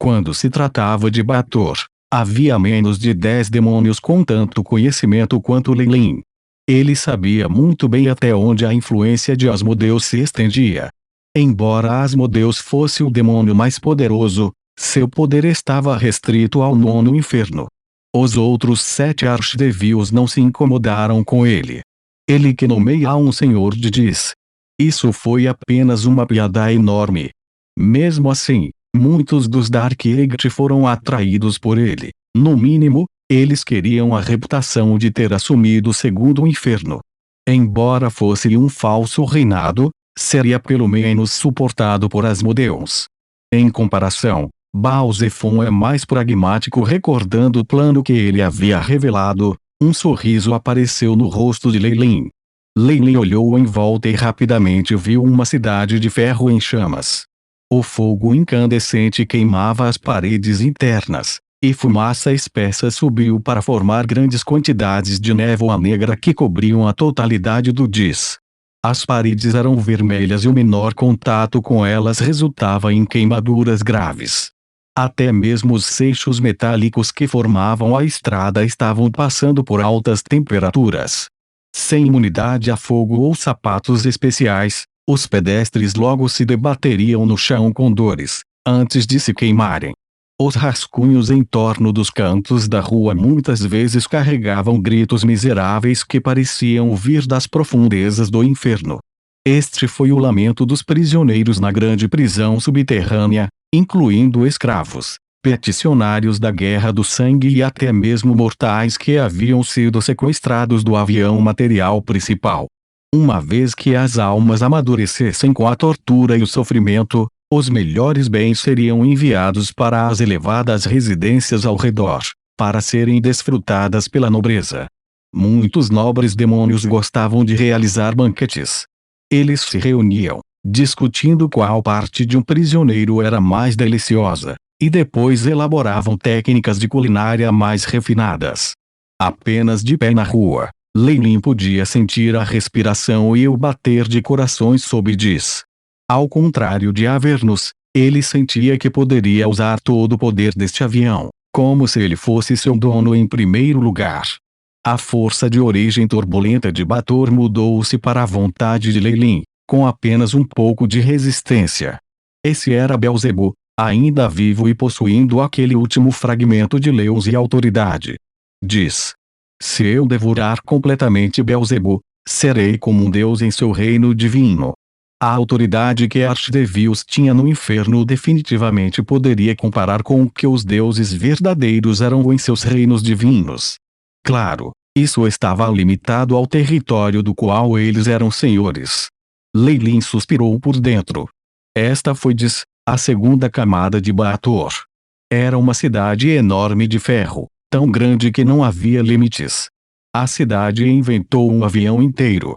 Quando se tratava de Bator, havia menos de 10 demônios com tanto conhecimento quanto Leilin. Ele sabia muito bem até onde a influência de Asmodeus se estendia. Embora Asmodeus fosse o demônio mais poderoso, seu poder estava restrito ao nono inferno. Os outros 7 archdevios não se incomodaram com ele. Ele que nomeia um senhor de Dis. Isso foi apenas uma piada enorme. Mesmo assim, muitos dos Dark Eight foram atraídos por ele. No mínimo, eles queriam a reputação de ter assumido o segundo inferno. Embora fosse um falso reinado, seria pelo menos suportado por Asmodeus. Em comparação, Baal Zephon é mais pragmático. Recordando o plano que ele havia revelado, um sorriso apareceu no rosto de Leilin. Leilin olhou em volta e rapidamente viu uma cidade de ferro em chamas. O fogo incandescente queimava as paredes internas, e fumaça espessa subiu para formar grandes quantidades de névoa negra que cobriam a totalidade do Dis. As paredes eram vermelhas e o menor contato com elas resultava em queimaduras graves. Até mesmo os seixos metálicos que formavam a estrada estavam passando por altas temperaturas. Sem imunidade a fogo ou sapatos especiais, os pedestres logo se debateriam no chão com dores, antes de se queimarem. Os rascunhos em torno dos cantos da rua muitas vezes carregavam gritos miseráveis que pareciam vir das profundezas do inferno. Este foi o lamento dos prisioneiros na grande prisão subterrânea, incluindo escravos, peticionários da Guerra do Sangue e até mesmo mortais que haviam sido sequestrados do avião material principal. Uma vez que as almas amadurecessem com a tortura e o sofrimento, os melhores bens seriam enviados para as elevadas residências ao redor, para serem desfrutadas pela nobreza. Muitos nobres demônios gostavam de realizar banquetes. Eles se reuniam, discutindo qual parte de um prisioneiro era mais deliciosa, e depois elaboravam técnicas de culinária mais refinadas. Apenas de pé na rua, Leilin podia sentir a respiração e o bater de corações sob Dis. Ao contrário de Avernus, ele sentia que poderia usar todo o poder deste avião, como se ele fosse seu dono em primeiro lugar. A força de origem turbulenta de Bator mudou-se para a vontade de Leilin, com apenas um pouco de resistência. Esse era Beelzebub, ainda vivo e possuindo aquele último fragmento de Leus e autoridade. Diz: se eu devorar completamente Beelzebub, serei como um deus em seu reino divino. A autoridade que Archdevios tinha no inferno definitivamente poderia comparar com o que os deuses verdadeiros eram em seus reinos divinos. Claro, isso estava limitado ao território do qual eles eram senhores. Leilin suspirou por dentro. Esta foi a segunda camada de Bator. Era uma cidade enorme de ferro, tão grande que não havia limites. A cidade inventou um avião inteiro.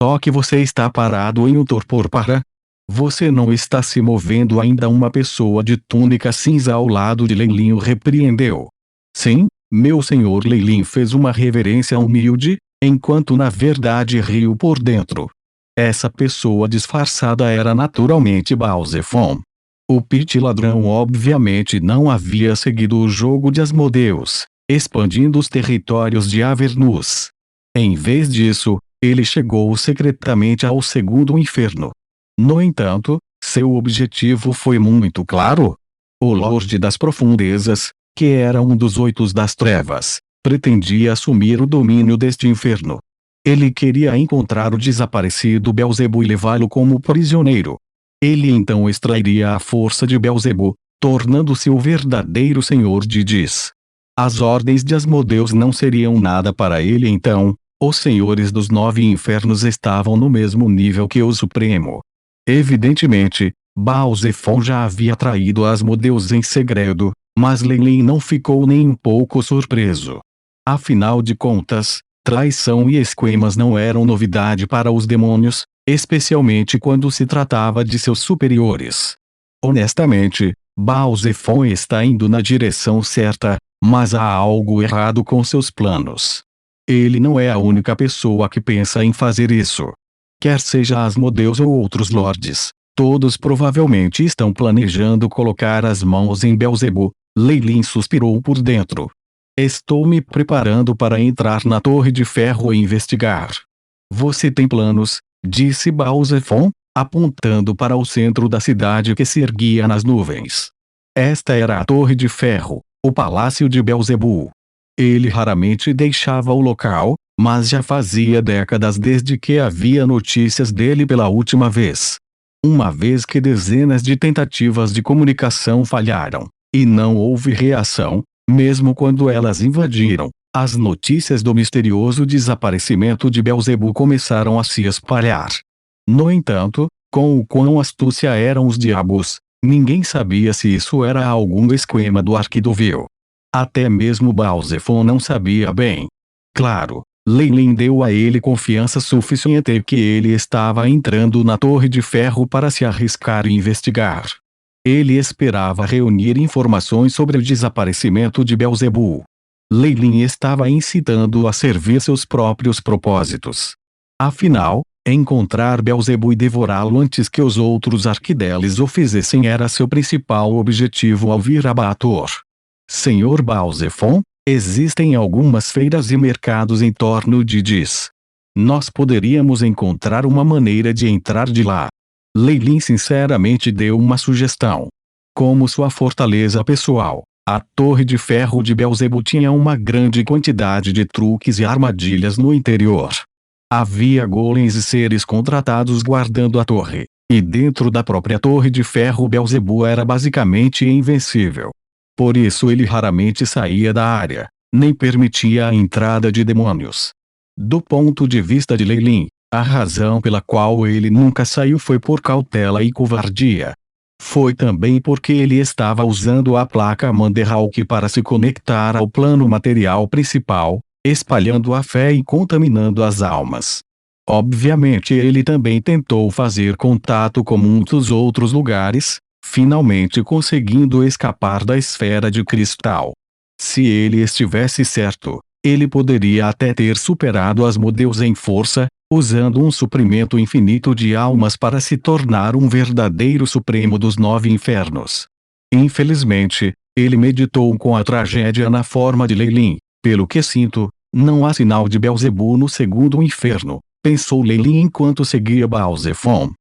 Só que você está parado em um torpor para? Você não está se movendo ainda. Uma pessoa de túnica cinza ao lado de Leilin o repreendeu. Sim, meu senhor. Leilin fez uma reverência humilde, enquanto na verdade riu por dentro. Essa pessoa disfarçada era naturalmente Baal Zephon. O Pit ladrão obviamente não havia seguido o jogo de Asmodeus, expandindo os territórios de Avernus. Em vez disso, ele chegou secretamente ao segundo inferno. No entanto, seu objetivo foi muito claro. O Lorde das Profundezas, que era um dos 8 das Trevas, pretendia assumir o domínio deste inferno. Ele queria encontrar o desaparecido Beelzebub e levá-lo como prisioneiro. Ele então extrairia a força de Beelzebub, tornando-se o verdadeiro senhor de Dis. As ordens de Asmodeus não seriam nada para ele então. Os senhores dos 9 infernos estavam no mesmo nível que o Supremo. Evidentemente, Baal Zephon já havia traído Asmodeus em segredo, mas Leilin não ficou nem um pouco surpreso. Afinal de contas, traição e esquemas não eram novidade para os demônios, especialmente quando se tratava de seus superiores. Honestamente, Baal Zephon está indo na direção certa, mas há algo errado com seus planos. Ele não é a única pessoa que pensa em fazer isso. Quer seja Asmodeus ou outros lordes, Todos provavelmente estão planejando colocar as mãos em Beelzebub. Leilin suspirou por dentro. Estou me preparando para entrar na Torre de Ferro e investigar. Você tem planos? Disse Balzefon, apontando para o centro da cidade que se erguia nas nuvens. Esta era a Torre de Ferro, o palácio de Beelzebub. Ele raramente deixava o local, mas já fazia décadas desde que havia notícias dele pela última vez. Uma vez que dezenas de tentativas de comunicação falharam, e não houve reação, mesmo quando elas invadiram, as notícias do misterioso desaparecimento de Beelzebub começaram a se espalhar. No entanto, com o quão astúcia eram os diabos, ninguém sabia se isso era algum esquema do Arquidovil. Até mesmo Balzefon não sabia bem. Claro, Leilin deu a ele confiança suficiente que ele estava entrando na Torre de Ferro para se arriscar e investigar. Ele esperava reunir informações sobre o desaparecimento de Beelzebub. Leilin estava incitando-o a servir seus próprios propósitos. Afinal, encontrar Beelzebub e devorá-lo antes que os outros arquideles o fizessem era seu principal objetivo ao vir a Baator. Senhor Balzefon, existem algumas feiras e mercados em torno de Dis. Nós poderíamos encontrar uma maneira de entrar de lá. Leilin sinceramente deu uma sugestão. Como sua fortaleza pessoal, a Torre de Ferro de Beelzebub tinha uma grande quantidade de truques e armadilhas no interior. Havia golems e seres contratados guardando a torre, e dentro da própria Torre de Ferro Beelzebub era basicamente invencível. Por isso ele raramente saía da área, nem permitia a entrada de demônios. Do ponto de vista de Leilin, a razão pela qual ele nunca saiu foi por cautela e covardia. Foi também porque ele estava usando a placa Manderhawk para se conectar ao plano material principal, espalhando a fé e contaminando as almas. Obviamente ele também tentou fazer contato com muitos outros lugares, finalmente conseguindo escapar da esfera de cristal. Se ele estivesse certo, ele poderia até ter superado Asmodeus em força, usando um suprimento infinito de almas para se tornar um verdadeiro supremo dos 9 infernos. Infelizmente, ele meditou com a tragédia na forma de Leilin. Pelo que sinto, não há sinal de Beelzebub no segundo inferno, pensou Leilin enquanto seguia Balzefon.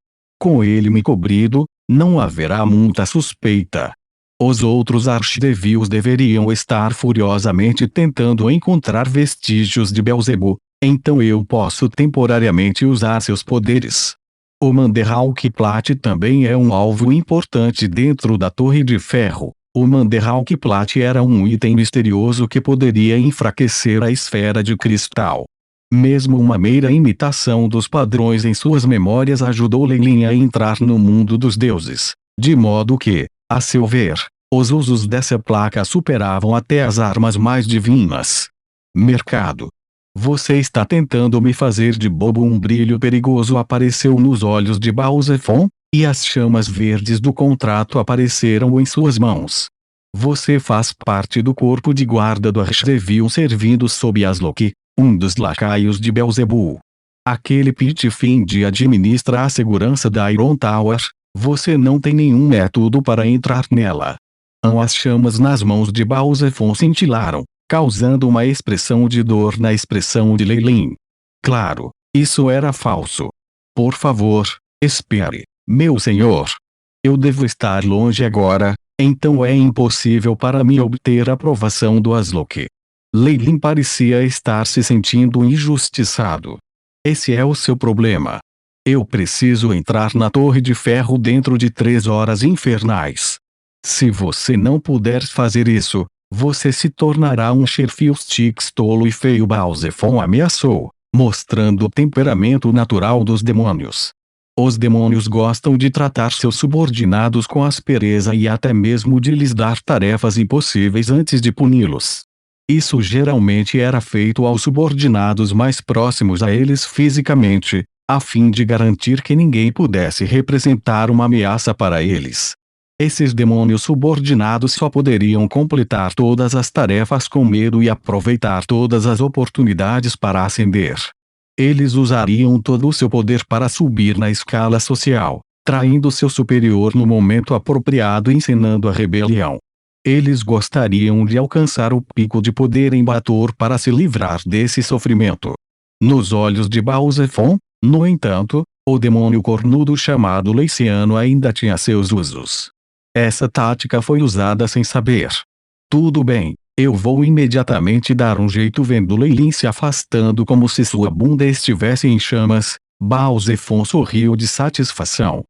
Com ele me cobrido, não haverá muita suspeita. Os outros archidevils deveriam estar furiosamente tentando encontrar vestígios de Beelzebub, então eu posso temporariamente usar seus poderes. O Manderhawk Plat também é um alvo importante dentro da Torre de Ferro. O Manderhawk Plat era um item misterioso que poderia enfraquecer a esfera de cristal. Mesmo uma mera imitação dos padrões em suas memórias ajudou Leilin a entrar no mundo dos deuses, de modo que, a seu ver, os usos dessa placa superavam até as armas mais divinas. Mercado. Você está tentando me fazer de bobo. Um brilho perigoso apareceu nos olhos de Balzefon, e as chamas verdes do contrato apareceram em suas mãos. Você faz parte do corpo de guarda do Archdevil servindo sob Asloki, um dos lacaios de Beelzebub. Aquele Pit Find administra a segurança da Iron Tower. Você não tem nenhum método para entrar nela. As chamas nas mãos de Balzefon cintilaram, causando uma expressão de dor na expressão de Leilin. Claro, isso era falso. Por favor, espere, meu senhor. Eu devo estar longe agora, então é impossível para mim obter a aprovação do Asloki. Leilin parecia estar se sentindo injustiçado. Esse é o seu problema. Eu preciso entrar na Torre de Ferro dentro de 3 horas infernais. Se você não puder fazer isso, você se tornará um Sherfield-Stix tolo e feio. Balzefon ameaçou, mostrando o temperamento natural dos demônios. Os demônios gostam de tratar seus subordinados com aspereza e até mesmo de lhes dar tarefas impossíveis antes de puni-los. Isso geralmente era feito aos subordinados mais próximos a eles fisicamente, a fim de garantir que ninguém pudesse representar uma ameaça para eles. Esses demônios subordinados só poderiam completar todas as tarefas com medo e aproveitar todas as oportunidades para ascender. Eles usariam todo o seu poder para subir na escala social, traindo seu superior no momento apropriado e encenando a rebelião. Eles gostariam de alcançar o pico de poder em Bator para se livrar desse sofrimento. Nos olhos de Baal Zephon, no entanto, o demônio cornudo chamado Leiciano ainda tinha seus usos. Essa tática foi usada sem saber. Tudo bem, eu vou imediatamente dar um jeito vendo Leilin se afastando como se sua bunda estivesse em chamas. Baal Zephon sorriu de satisfação.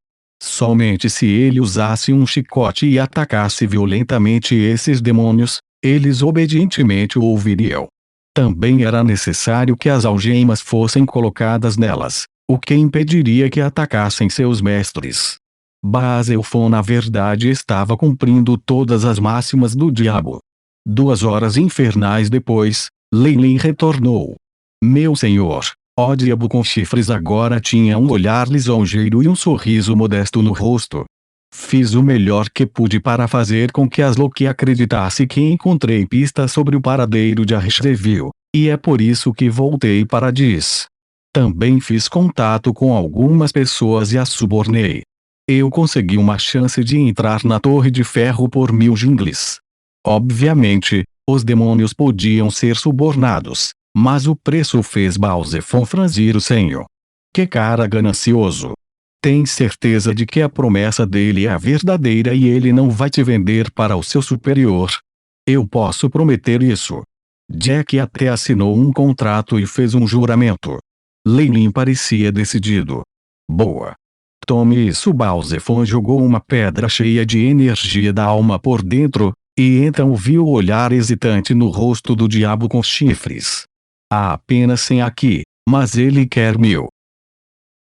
Somente se ele usasse um chicote e atacasse violentamente esses demônios, eles obedientemente o ouviriam. Também era necessário que as algemas fossem colocadas nelas, o que impediria que atacassem seus mestres. Baal Zephon na verdade estava cumprindo todas as máximas do diabo. 2 horas infernais depois, Leilin retornou. Meu senhor, ó diabo com chifres agora tinha um olhar lisonjeiro e um sorriso modesto no rosto. Fiz o melhor que pude para fazer com que Asloki acreditasse que encontrei pistas sobre o paradeiro de Archeville, e é por isso que voltei para Diz. Também fiz contato com algumas pessoas e as subornei. Eu consegui uma chance de entrar na Torre de Ferro por 1000 jingles. Obviamente, os demônios podiam ser subornados, mas o preço fez Baal Zephon franzir o senho. Que cara ganancioso! Tem certeza de que a promessa dele é a verdadeira e ele não vai te vender para o seu superior? Eu posso prometer isso. Jack até assinou um contrato e fez um juramento. Leilin parecia decidido. Boa. Tome isso. Baal Zephon jogou uma pedra cheia de energia da alma por dentro, e então viu o olhar hesitante no rosto do diabo com chifres. Há apenas 100 aqui, mas ele quer 1000.